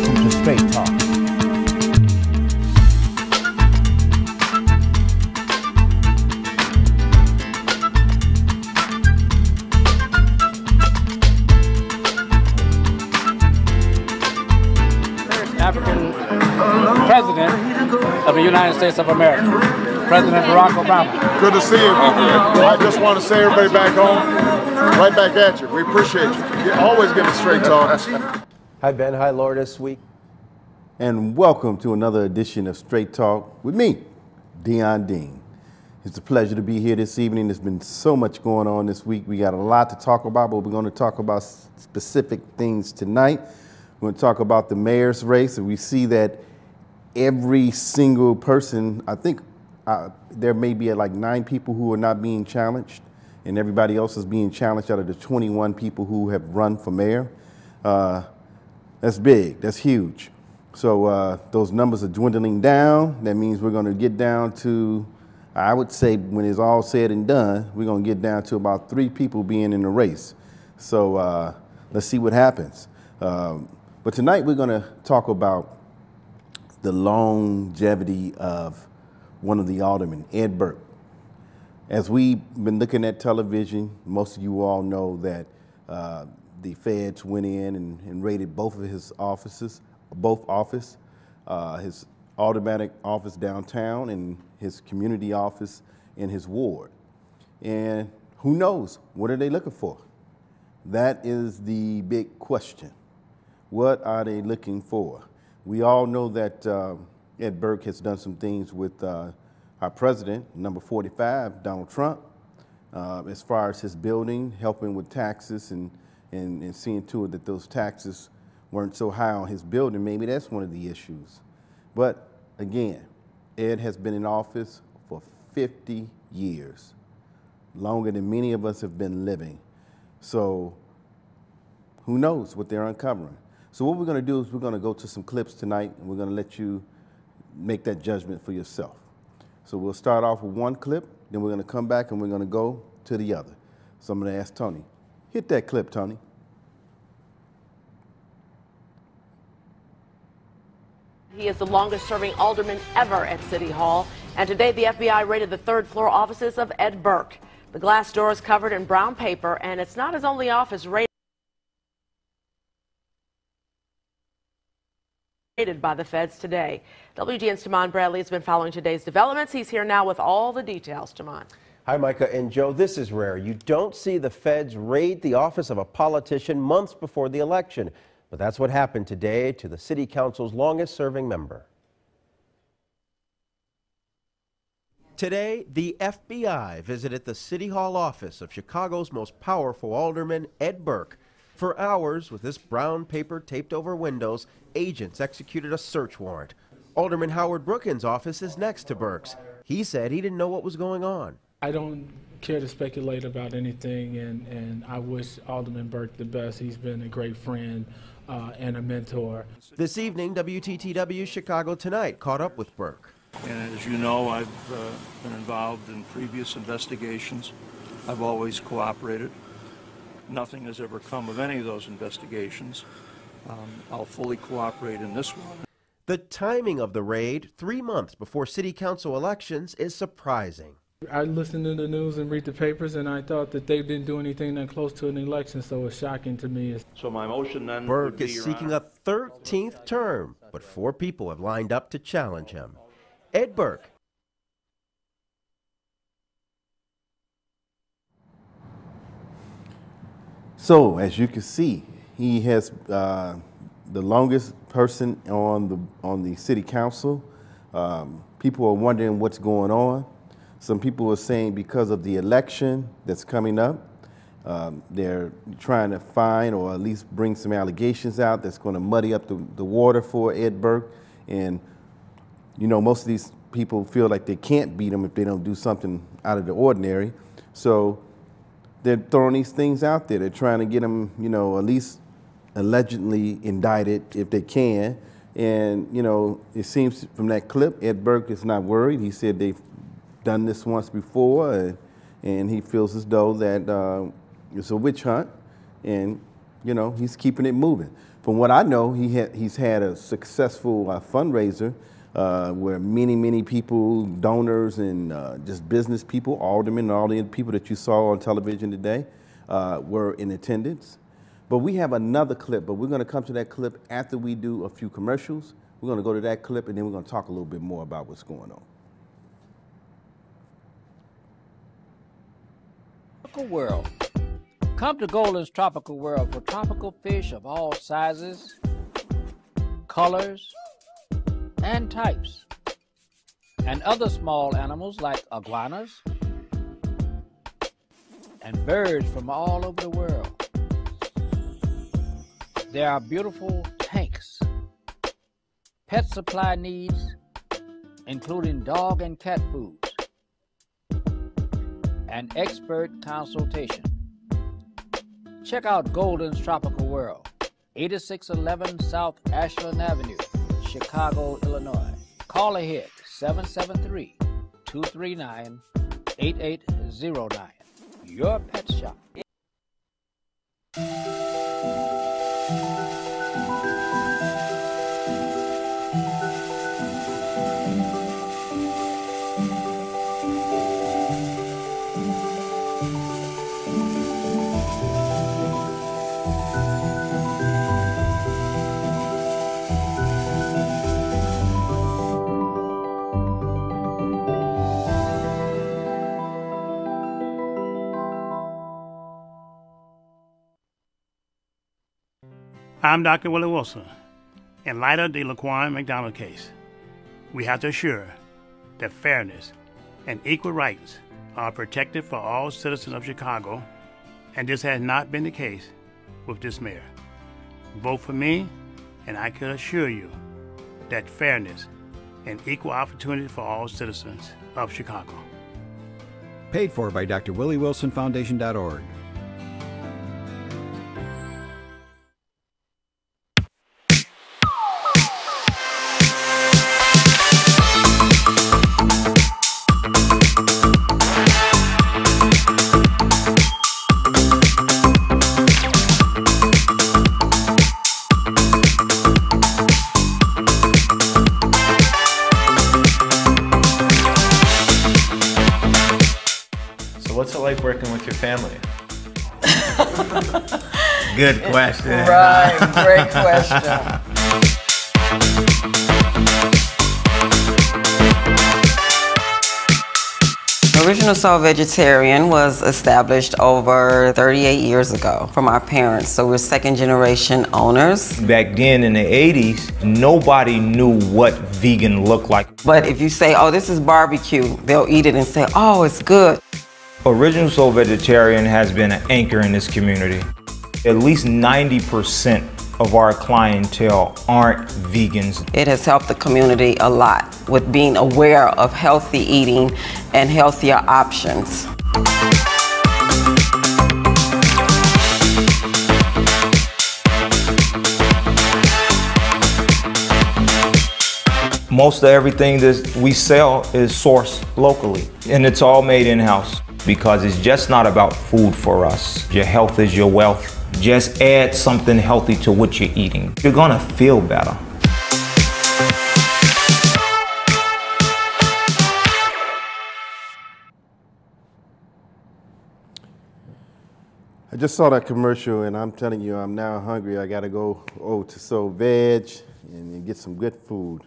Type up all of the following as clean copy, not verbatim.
Welcome to Straight Talk. African President of the United States of America, President Barack Obama. Good to see you. I just want to say everybody back home, right back at you. We appreciate you. You always give us straight talk. Hi, Ben. Hi, Lourdes. Week. And welcome to another edition of Straight Talk with me, Dion Dean. It's a pleasure to be here this evening. There's been so much going on this week. We got a lot to talk about, but we're going to talk about specific things tonight. We're going to talk about the mayor's race, and we see that every single person, I think there may be like 9 people who are not being challenged, and everybody else is being challenged out of the 21 people who have run for mayor. That's big. That's huge. So those numbers are dwindling down. That means we're going to get down to, I would say, when it's all said and done, we're going to get down to about 3 people being in the race. So let's see what happens. But tonight we're going to talk about the longevity of one of the aldermen, Ed Burke. As we've been looking at television, most of you all know that the feds went in and raided both of his offices, his aldermanic office downtown and his community office in his ward. And who knows, what are they looking for? That is the big question. What are they looking for? We all know that Ed Burke has done some things with our president, number 45, Donald Trump, as far as his building, helping with taxes and seeing to it that those taxes weren't so high on his building. Maybe that's one of the issues. But again, Ed has been in office for 50 years, longer than many of us have been living. So who knows what they're uncovering? So what we're going to do is we're going to go to some clips tonight, and we're going to let you make that judgment for yourself. So we'll start off with one clip, then we're going to come back and we're going to go to the other. So I'm going to ask Tony. Hit that clip, Tony. He is the longest-serving alderman ever at City Hall, and today the FBI raided the third-floor offices of Ed Burke. The glass door is covered in brown paper, and it's not his only office raided by the feds today. WGN's Taman Bradley has been following today's developments. He's here now with all the details. Taman. Hi, Micah and Joe. This is rare. You don't see the feds raid the office of a politician months before the election. But that's what happened today to the city council's longest-serving member. Today, the FBI visited the City Hall office of Chicago's most powerful alderman, Ed Burke. For hours, with this brown paper taped over windows, agents executed a search warrant. Alderman Howard Brookins' office is next to Burke's. He said he didn't know what was going on. I don't care to speculate about anything, and I wish Alderman Burke the best. He's been a great friend and a mentor. This evening, WTTW Chicago Tonight caught up with Burke. And as you know, I've been involved in previous investigations. I've always cooperated. Nothing has ever come of any of those investigations. I'll fully cooperate in this one. The timing of the raid, 3 months before city council elections, is surprising. I listened to the news and read the papers, and I thought that they didn't do anything that close to an election, so it's shocking to me. So my motion then Burke would be, is seeking a 13th term, but 4 people have lined up to challenge him. Ed Burke. So as you can see, he has the longest person on the city council. People are wondering what's going on. Some people are saying because of the election that's coming up, they're trying to find or at least bring some allegations out that's going to muddy up the water for Ed Burke. And, you know, most of these people feel like they can't beat him if they don't do something out of the ordinary. So they're throwing these things out there. They're trying to get him, you know, at least allegedly indicted if they can. And, you know, it seems from that clip, Ed Burke is not worried. He said they've done this once before, and he feels as though that it's a witch hunt, and, you know, he's keeping it moving. From what I know, he's had a successful fundraiser where many people, donors and just business people, aldermen and all the people that you saw on television today were in attendance. But we have another clip, but we're going to come to that clip after we do a few commercials. We're going to go to that clip and then we're going to talk a little bit more about what's going on. Tropical World. Come to Golden's Tropical World for tropical fish of all sizes, colors, and types, and other small animals like iguanas and birds from all over the world. There are beautiful tanks, pet supply needs, including dog and cat foods, and expert consultation. Check out Golden's Tropical World, 8611 South Ashland Avenue, Chicago, Illinois. Call ahead, 773-239-8809. Your Pet Shop. I'm Dr. Willie Wilson. In light of the Laquan McDonald case, we have to assure that fairness and equal rights are protected for all citizens of Chicago, and this has not been the case with this mayor. Vote for me, and I can assure you that fairness and equal opportunity for all citizens of Chicago. Paid for by drwilliewilsonfoundation.org. What's it like working with your family? Good question. Right, great question. Original Soul Vegetarian was established over 38 years ago from our parents, so we're second generation owners. Back then in the 80s, nobody knew what vegan looked like. But if you say, oh, this is barbecue, they'll eat it and say, oh, it's good. Original Soul Vegetarian has been an anchor in this community. At least 90% of our clientele aren't vegans. It has helped the community a lot with being aware of healthy eating and healthier options. Most of everything that we sell is sourced locally, and it's all made in-house because it's just not about food for us. Your health is your wealth. Just add something healthy to what you're eating. You're gonna feel better. I just saw that commercial and I'm telling you, I'm now hungry. I gotta go to Soul Veg and get some good food.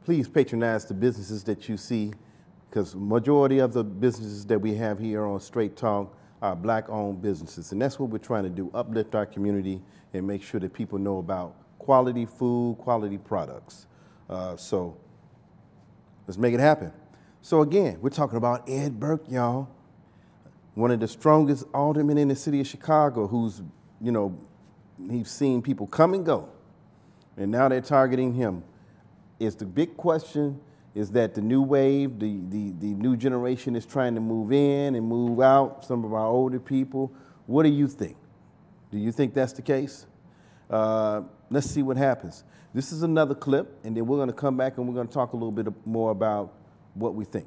Please patronize the businesses that you see, because majority of the businesses that we have here on Straight Talk are black-owned businesses, and that's what we're trying to do, uplift our community and make sure that people know about quality food, quality products. So let's make it happen. So again, we're talking about Ed Burke, y'all, one of the strongest aldermen in the city of Chicago, who's, you know, he's seen people come and go, and now they're targeting him. Is the big question is that the new wave, the new generation is trying to move in and move out, some of our older people. What do you think? Do you think that's the case? Let's see what happens. This is another clip, and then we're going to come back and we're going to talk a little bit more about what we think.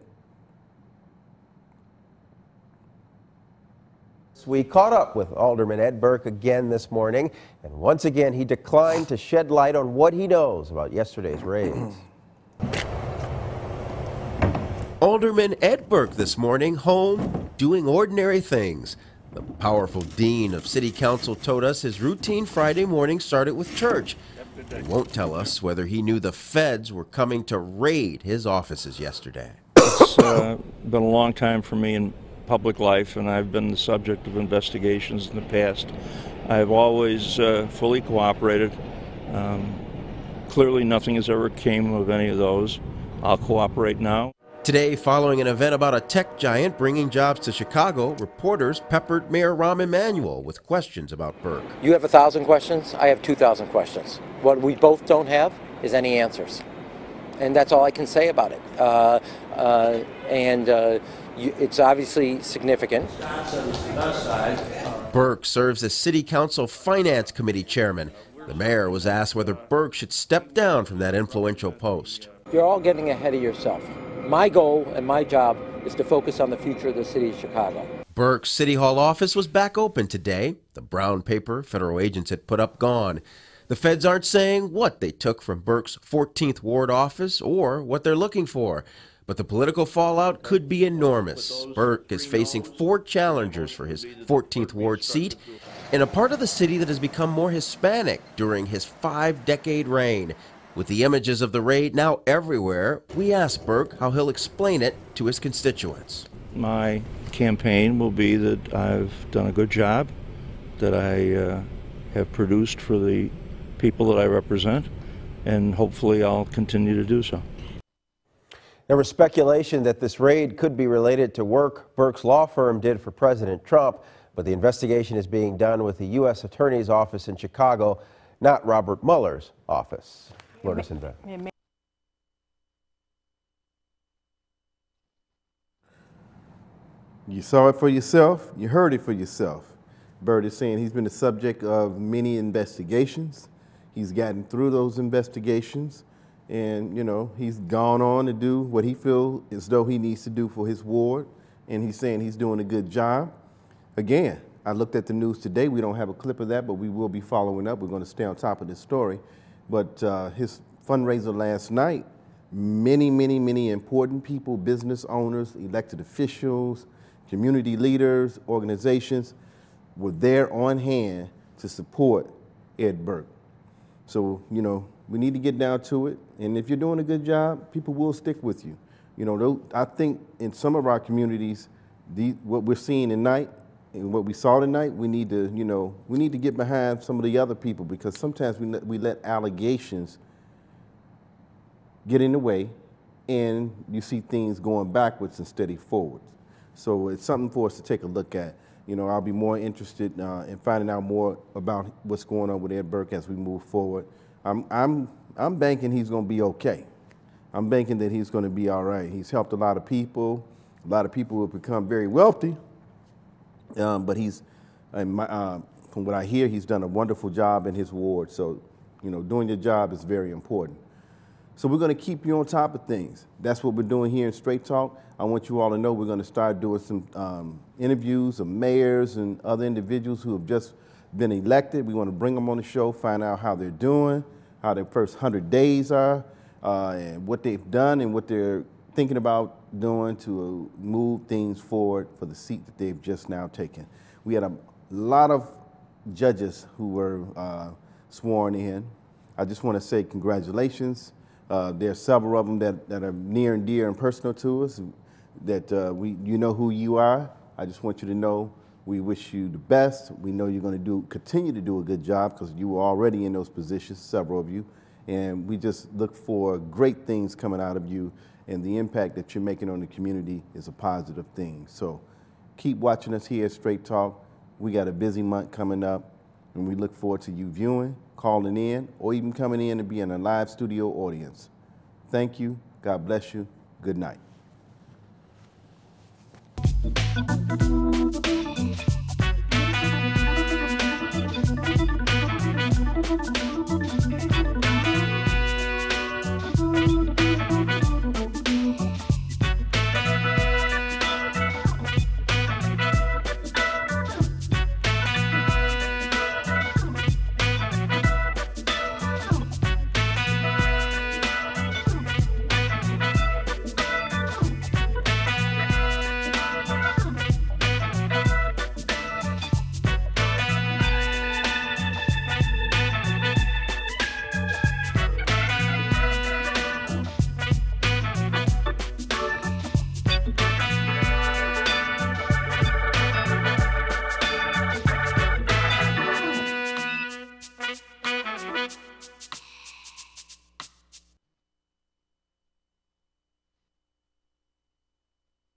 Post. We caught up with Alderman Ed Burke again this morning, and once again he declined to shed light on what he knows about yesterday's raids. Alderman Ed Burke this morning, home, doing ordinary things. The powerful dean of City Council told us his routine Friday morning started with church. He won't tell us whether he knew the feds were coming to raid his offices yesterday. It's been a long time for me in public life, and I've been the subject of investigations in the past. I've always fully cooperated. Clearly nothing has ever came of any of those. I'll cooperate now. Today, following an event about a tech giant bringing jobs to Chicago, reporters peppered Mayor Rahm Emanuel with questions about Burke. You have 1,000 questions, I have 2,000 questions. What we both don't have is any answers. And that's all I can say about it. It's obviously significant. Burke serves as City Council Finance Committee chairman. The mayor was asked whether Burke should step down from that influential post. You're all getting ahead of yourself. My goal and my job is to focus on the future of the city of Chicago. Burke's City Hall office was back open today. The brown paper federal agents had put up gone. The feds aren't saying what they took from Burke's 14th Ward office or what they're looking for, but the political fallout could be enormous. Burke is facing 4 challengers for his 14th Ward seat in a part of the city that has become more Hispanic during his 5-decade reign. With the images of the raid now everywhere, we asked Burke how he'll explain it to his constituents. My campaign will be that I've done a good job, that I have produced for the people that I represent, and hopefully I'll continue to do so. There was speculation that this raid could be related to work Burke's law firm did for President Trump, but the investigation is being done with the U.S. Attorney's Office in Chicago, not Robert Mueller's office. Lourdes and Ben. You saw it for yourself. You heard it for yourself. Burt is saying he's been the subject of many investigations. He's gotten through those investigations, and, you know, he's gone on to do what he feels as though he needs to do for his ward, and he's saying he's doing a good job. Again, I looked at the news today. We don't have a clip of that, but we will be following up. We're going to stay on top of this story. But his fundraiser last night, many important people, business owners, elected officials, community leaders, organizations were there on hand to support Ed Burke. So, you know, we need to get down to it. And if you're doing a good job, people will stick with you. You know, I think in some of our communities, what we're seeing tonight and what we saw tonight, we need to, you know, we need to get behind some of the other people, because sometimes we let allegations get in the way, and you see things going backwards instead of forwards. So it's something for us to take a look at. You know, I'll be more interested in finding out more about what's going on with Ed Burke as we move forward. I'm banking he's going to be okay. I'm banking that he's going to be all right. He's helped a lot of people. A lot of people have become very wealthy. But he's, from what I hear, he's done a wonderful job in his ward. So, you know, doing your job is very important. So we're going to keep you on top of things. That's what we're doing here in Straight Talk. I want you all to know we're going to start doing some interviews of mayors and other individuals who have just been elected. We want to bring them on the show, find out how they're doing, how their first 100 days are, and what they've done and what they're thinking about doing to move things forward for the seat that they've just now taken. We had a lot of judges who were sworn in. I just want to say congratulations. There are several of them that are near and dear and personal to us, that you know who you are. I just want you to know we wish you the best. We know you're going to continue to do a good job, because you were already in those positions, several of you, and we just look for great things coming out of you, and the impact that you're making on the community is a positive thing. So keep watching us here at Straight Talk. We got a busy month coming up, and we look forward to you viewing, calling in, or even coming in and being a live studio audience. Thank you. God bless you. Good night.